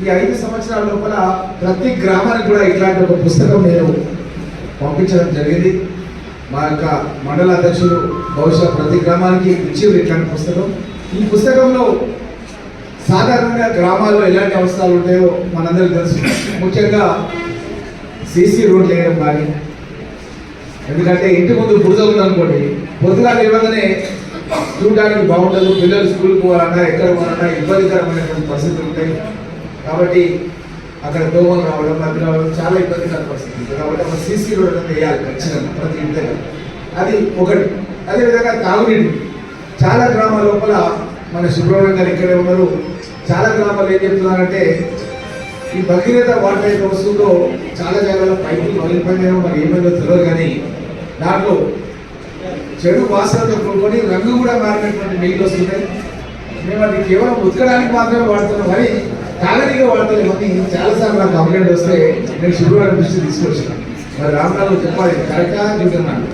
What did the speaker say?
ఈ 5 సంవత్సరాల లోపల ప్రతి గ్రామానికి కూడా ఇట్లాంటి ఒక పుస్తకం నేను పంపించడం జరిగింది. మా యొక్క మండల అధ్యక్షులు బహుశా ప్రతి గ్రామానికి ఇచ్చేది ఇట్లాంటి పుస్తకం. ఈ పుస్తకంలో సాధారణంగా గ్రామాల్లో ఎలాంటి అవసరాలు ఉంటాయో మనందరికీ తెలుసు. ముఖ్యంగా సీసీ రోడ్లు వేయడం కానీ, ఎందుకంటే ఇంటి ముందు బురద ఉందనుకోండి, పొద్దుగా లేవగానే చూడడానికి బాగుండదు, పిల్లలు స్కూల్కి పోవాలన్నా ఎక్కడ పోవాలన్నా ఇబ్బందికరమైనటువంటి పరిస్థితులు ఉంటాయి. కాబట్టి అక్కడ దోమలు రావడం, అది రావడం చాలా ఇబ్బందికర పరిస్థితి ఉంటుంది. కాబట్టి ఒక సీసీ రోడ్ అనేది వేయాలి ఖచ్చితంగా ప్రతి ఇంటి దగ్గర. అది ఒకటి. అదేవిధంగా తాగునీటి చాలా గ్రామాల లోపల మన సుబ్రహ్మణ్యం గారు ఇక్కడే ఉన్నారు. చాలా గ్రామాలు ఏం చెప్తున్నారంటే ఈ భగీరథ వాటర్ అయితే వస్తుందో చాలా జాగాలో పైపులు పగిలిపోయినాయో మరి ఏమైందో తెలియదు, కానీ దాంట్లో చెడు వాసనతో కూడుకొని రంగు కూడా మారినటువంటి నీళ్ళు వస్తున్నాయి. మేము అది కేవలం ఉతకడానికి మాత్రమే వాడుతున్నాం, కానీ తాగనీగా వాడతలేమని చాలాసార్లు నాకు కంప్లైంట్ వస్తే నేను శుభ్రమైన దృష్టి తీసుకొచ్చాను. మరి రామరావు చెప్పాలి కరెక్టా చూస్తున్నాను.